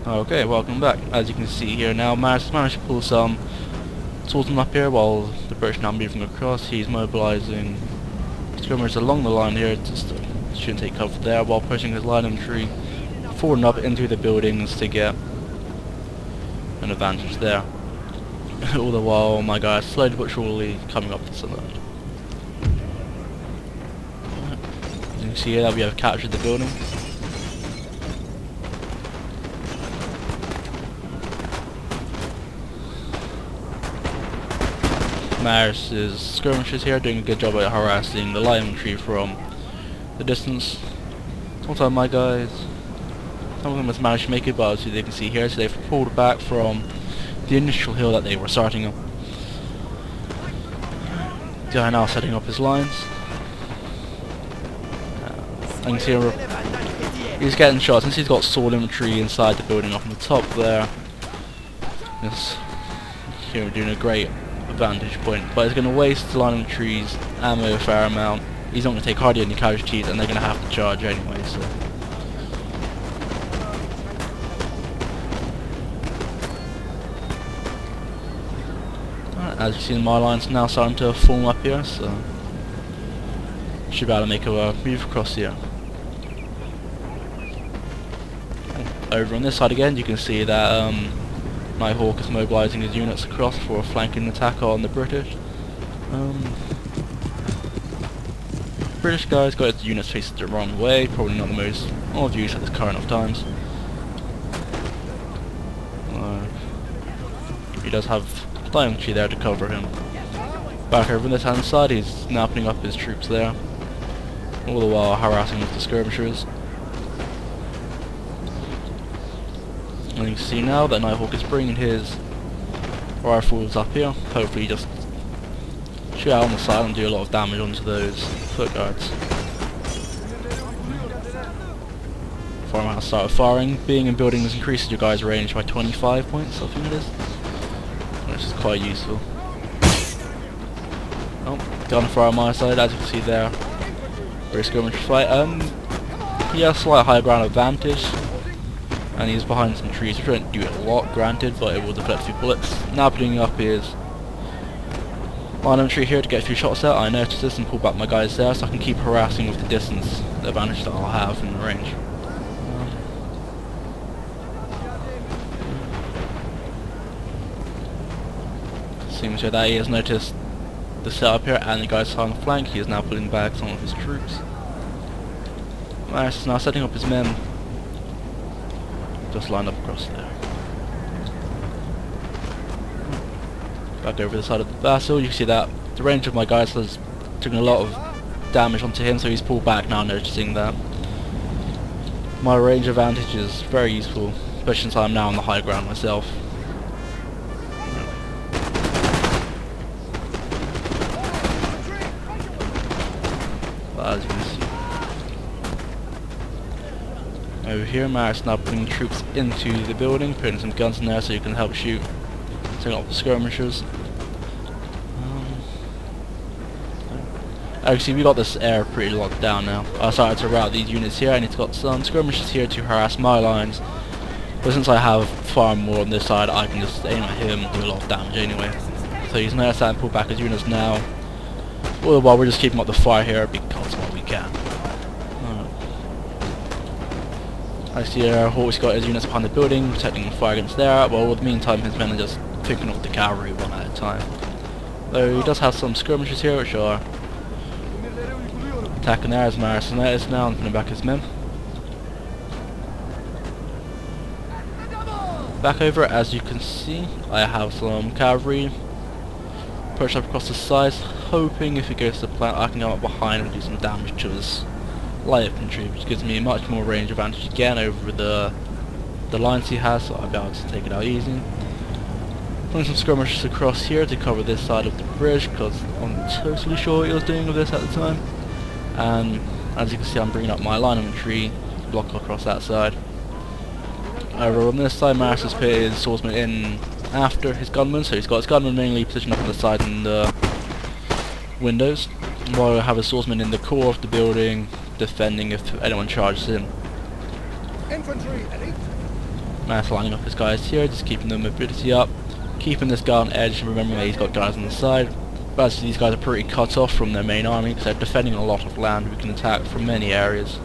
Okay, welcome back. As you can see here now, managed to pull some swordsmen up here while the British now moving across. He's mobilising skirmishers along the line here, just shouldn't take cover there, while pushing his line infantry forward and up into the buildings to get an advantage there. All the while my guys slowly but surely coming up to the side. As you can see here that we have captured the building. Maris's skirmishers here doing a good job at harassing the light infantry from the distance. Sometimes my guys, some of them has managed to make it, but as you can see here, so they've pulled back from the initial hill that they were starting on. The guy now setting up his lines. And you can see here, he's getting shot since he's got sword infantry inside the building up on the top there. Yes, here we're doing a great vantage point, but it's going to waste the line of trees ammo a fair amount. He's not going to take hardly any casualties, and they're going to have to charge anyway. So as you see, my line's now starting to form up here, so should be able to make a move across here. Over on this side again, you can see that Nighthawk is mobilising his units across for a flanking attack on the British. British guy's got his units facing the wrong way, probably not the most of use at this current of times. He does have light infantry there to cover him. Back over on this hand side, he's now putting up his troops there, all the while harassing with the skirmishers. And you can see now that Nighthawk is bringing his rifles up here. Hopefully just shoot out on the side and do a lot of damage onto those foot guards. Before I'm out to start firing, being in buildings increases your guys' range by 25 points, I think it is, which is quite useful. Oh, gunfire on my side, as you can see there. Very skirmish fight. He has a slight high ground advantage, and he's behind some trees, which won't do it a lot, granted, but it will deflect a few bullets. Now putting up his line infantry here to get a few shots out. I noticed this and pull back my guys there, so I can keep harassing with the distance, the advantage that I'll have in the range. Seems here that he has noticed the setup here, and the guys on the flank. He is now pulling back some of his troops. Maris is now setting up his men just lined up across there. Back over the side of the battle, you can see that the range of my guys has taken a lot of damage onto him, so he's pulled back now, noticing that. My range advantage is very useful, especially since I'm now on the high ground myself. But as you can see, over here, Maris now putting troops into the building, putting some guns in there so you can help shoot, taking off the skirmishers. Actually, we got this area pretty locked down now. I started to route these units here, and it's got some skirmishers here to harass my lines. But since I have far more on this side, I can just aim at him and do a lot of damage anyway. So he's now starting to pull back his units now. All the while we're just keeping up the fire here because what we can. I see Hawk's got his units behind the building, protecting the fire against there, while in the meantime his men are just picking off the cavalry one at a time. Though he does have some skirmishers here which are attacking there as Maris is now and putting back his men. Back over, as you can see, I have some cavalry pushed up across the sides, hoping if it goes to plan I can go up behind and do some damage to his light infantry, which gives me much more range advantage again over the lines he has, so I'll be able to take it out easy. Putting some skirmishers across here to cover this side of the bridge, because I'm totally sure what he was doing with this at the time. And as you can see, I'm bringing up my line infantry to block across that side. Over on this side, Maris has put his swordsman in after his gunmen, so he's got his gunmen mainly positioned up on the sides and the windows, while I have his swordsman in the core of the building, defending if anyone charges in. Man's lining up his guys here, just keeping the mobility up, keeping this guy on edge, and remembering that he's got guys on the side. But as these guys are pretty cut off from their main army, because they're defending a lot of land, we can attack from many areas.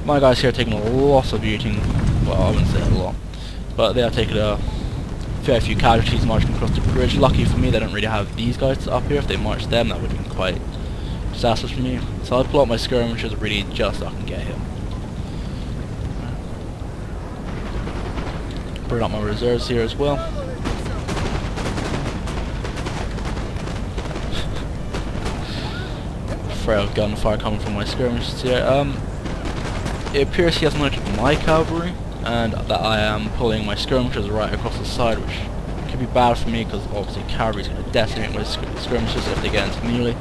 My guys here are taking a lot of beating, well, I wouldn't say a lot, but they are taking a fair few casualties marching across the bridge. Lucky for me, they don't really have these guys up here. If they marched them, that would have been quite disastrous for me. So I'll pull out my skirmishers really just so I can get him. Bring out my reserves here as well. Afraid of gunfire coming from my skirmishers here. It appears he has noted my cavalry, and that I am pulling my skirmishers right across the side, which could be bad for me because obviously cavalry is going to decimate my skirmishers if they get into melee.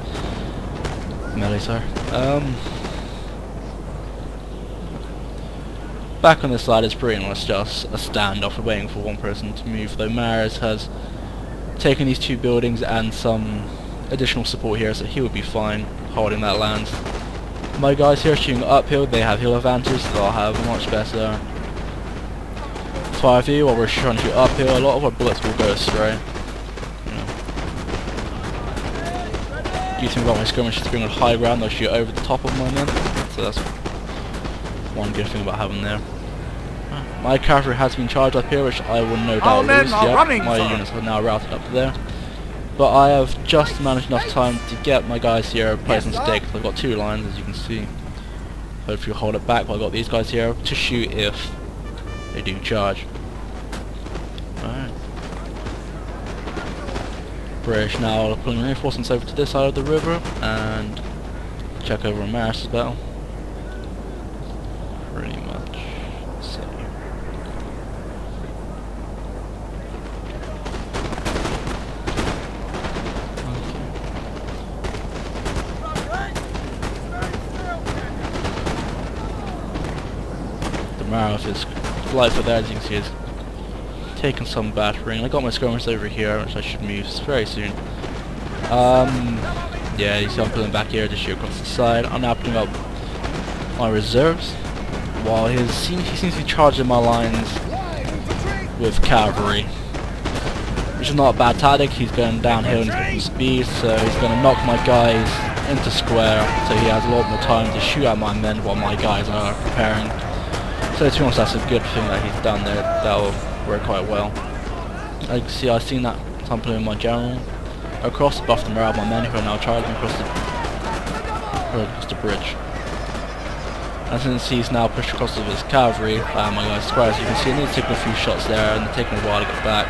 Back on this side it's pretty much just a standoff, waiting for one person to move, though Maris has taken these two buildings and some additional support here, so he would be fine holding that land. My guys here shooting uphill, they have hill advantage, so they'll have much better fire view. While we're trying to shoot uphill, a lot of our bullets will go astray. Due to about my skirmishers being on high ground, they'll shoot over the top of my men, so that's one good thing about having there. My cavalry has been charged up here, which I will no doubt lose. My units are now routed up there. But I have just managed enough time to get my guys here placed on stakes. I've got two lines, as you can see. Hopefully hold it back while I've got these guys here to shoot if they do charge. Alright. British now pulling reinforcements over to this side of the river and check over on Maris's battle. Pretty much so. Maris is flight for that, as you can see, is taking some battering. I got my skirmishers over here, which I should move very soon. Yeah, you see I'm pulling back here to shoot across the side. I'm now putting up my reserves, while he seems to be charging my lines with cavalry, which is not a bad tactic. He's going downhill and he's getting speed, so he's going to knock my guys into square, so he has a lot more time to shoot at my men while my guys are preparing. So to be honest, that's a good thing that he's done there. That will work quite well. As you can see, I've seen that tumbling my general across, buff the morale of my men who are now charging across the bridge. And since he's now pushed across with his cavalry, my guys square, as you can see, they need to take a few shots there, and they're taking a while to get back.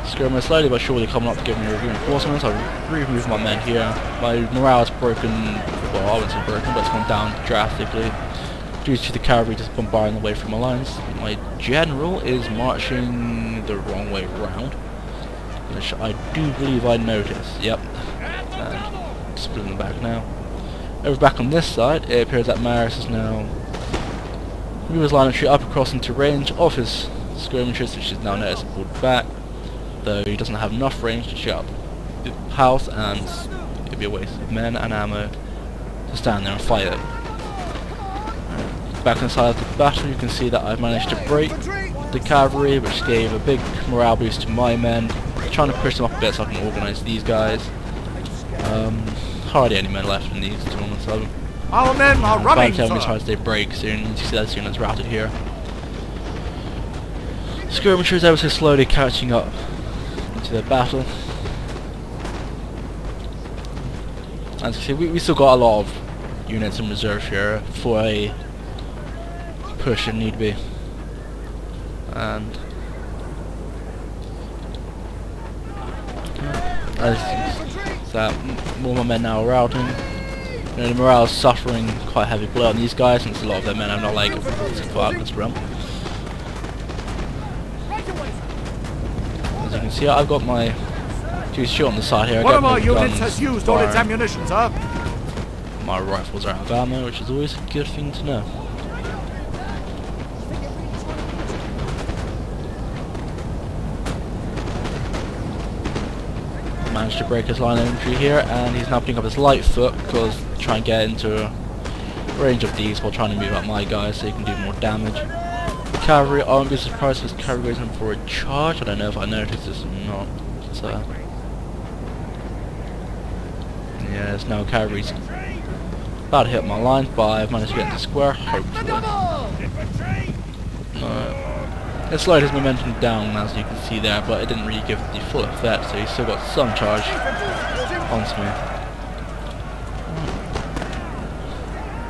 Skirmer slowly but surely coming up to give me reinforcements. I've removed my men here. My morale is broken, well, I wouldn't say broken, but it's gone down drastically due to the cavalry just bombarding the way from my lines. My general is marching the wrong way round, which I do believe I noticed. Yep. And splitting them back now. Over back on this side, it appears that Maris is now moving his line of retreat up across into range of his skirmishers, which is now noticed pulled back. Though he doesn't have enough range to shoot up the house, and it'd be a waste of men and ammo to stand there and fight it. Back inside of the battle, you can see that I've managed to break the cavalry, which gave a big morale boost to my men. Trying to push them up a bit so I can organise these guys. Hardly any men left in these, to be honest. Our men are running, sir. As they break soon. You see that soon as routed here. Skirmishers ever so slowly catching up into their battle. As you see, we still got a lot of units in reserve here for a push if need be. And more of my men now are routing. You know, the morale is suffering quite a heavy blow on these guys, since a lot of their men are not like to fight this run. As you can see, I've got my two shot on the side here. One of our units has used all its ammunition, sir. My rifles are out of ammo, which is always a good thing to know. Managed to break his line of infantry here, and he's now picking up his light foot because trying to get into range of these while trying to move up my guys so you can do more damage. Cavalry, I won't be surprised if this cavalry goes in for a charge. I don't know if I noticed this or not. So, yeah, there's no cavalry's about to hit my lines, but I've managed to get into square, hopefully. No. It slowed his momentum down, as you can see there, but it didn't really give the full effect, so he's still got some charge onto me.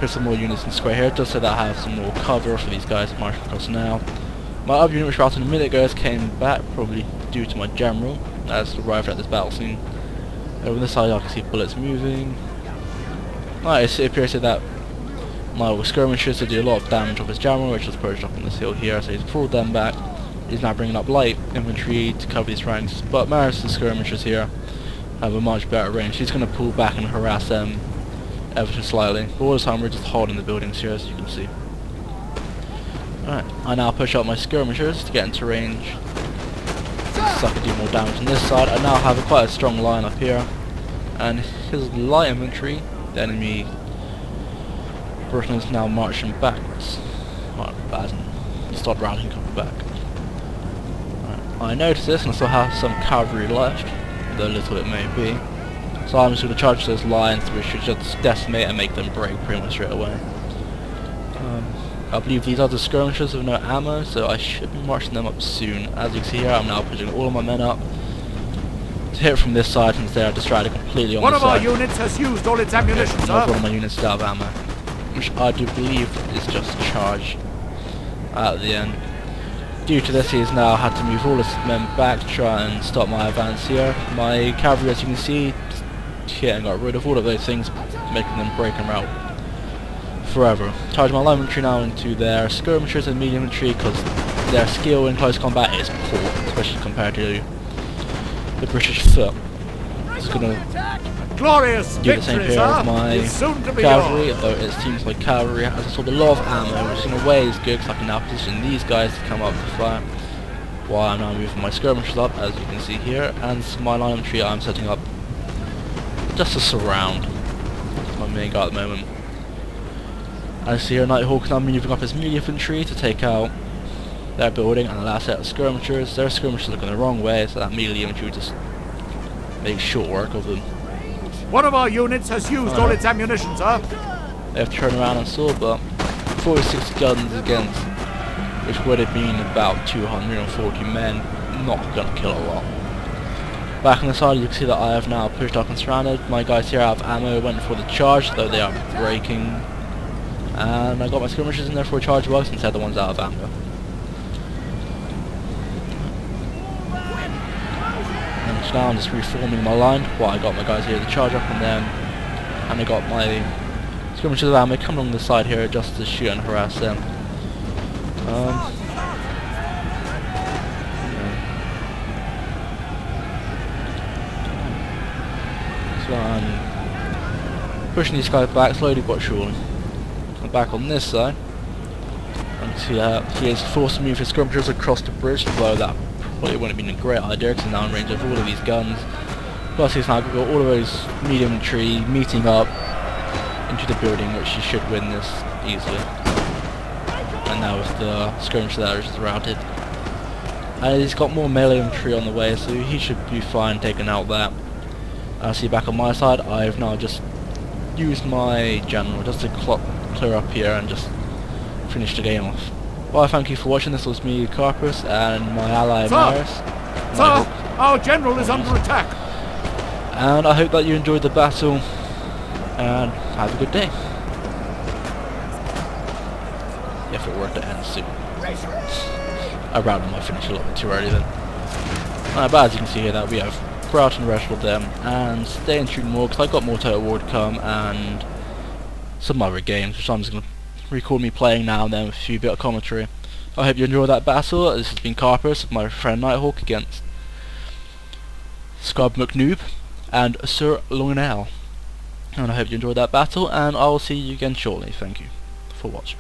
Put some more units in square here, just so that I have some more cover for these guys marching across now. My other unit which routed a minute ago came back, probably due to my general, as arrived at this battle scene. Over this side I can see bullets moving. It appears that my skirmishers to do a lot of damage with his general, which was perched up on this hill here, so he's pulled them back. He's now bringing up light infantry to cover these ranks, but Maris' skirmishers here have a much better range. He's going to pull back and harass them ever so slightly, but all the time we're just holding the buildings here, as you can see. Alright, I now push up my skirmishers to get into range, so I can do more damage on this side. I now have quite a strong line up here, and his light infantry, the enemy Britain, is now marching backwards. Not bad, and start rallying coming back. Right. I noticed this, and I still have some cavalry left, though little it may be. So I'm just going to charge those lines, which should just decimate and make them break pretty much straight away. I believe these other skirmishers have no ammo, so I should be marching them up soon. As you can see here, I'm now pushing all of my men up to hit from this side, since they are distracted completely on this side. One of our units has used all its ammunition, sir. One of my units is out of ammo, which I do believe is just charge at the end. Due to this, he has now had to move all his men back to try and stop my advance here. My cavalry, as you can see, hit and got rid of all of those things, making them break and rout forever. Charge my light infantry now into their skirmishers and medium infantry, because their skill in close combat is poor, especially compared to the British foot. It's gonna glorious do the same here as my cavalry, though it seems like cavalry has a sort of lot of ammo, which in a way is good, because I can now position these guys to come up to fire, while I'm now moving my skirmishers up, as you can see here, and my light infantry I'm setting up just to surround my main guard at the moment. I see here Nighthawk now moving up his melee infantry to take out their building, and the last set of skirmishers. Their skirmishers are going the wrong way, so that melee infantry just makes short work of them. One of our units has used all its ammunition, sir. They have to turn around and sword, but 46 guns against, which would have been about 240 men, not going to kill a lot. Back on the side, you can see that I have now pushed up and surrounded. My guys here have ammo, went for the charge, though they are breaking. And I got my skirmishers in there for a charge box instead of the ones out of ammo. And so now I'm just reforming my line while I got my guys here to charge up on them. And I got my skirmishers of ammo coming along the side here just to shoot and harass them. So I'm pushing these guys back slowly but surely. I'm back on this side. And see that he is forced to move his skirmishers across the bridge, although that probably wouldn't have been a great idea, because he's now in range of all of these guns. Plus he's now got all of those medium infantry meeting up into the building, which he should win this easily. And now with the skirmisher that is routed. And he's got more melee infantry on the way, so he should be fine taking out that. See, back on my side, I've now just used my general just to clear up here and just finish the game off. Well, thank you for watching. This was me, Carpus, and my ally Maris. Sir, our general is under attack. And I hope that you enjoyed the battle, and have a good day. If it were to end soon. I rather might finish a little bit too early then. But as you can see here, that we have Grout and wrestled them, and stay in tune more, because I've got more Total War to come, and some other games, which I'm just going to record me playing now and then with a few bit of commentary. I hope you enjoyed that battle. This has been Carpus with my friend Nighthawk against Scrub McNoob and Sir Longinell. And I hope you enjoyed that battle, and I will see you again shortly. Thank you for watching.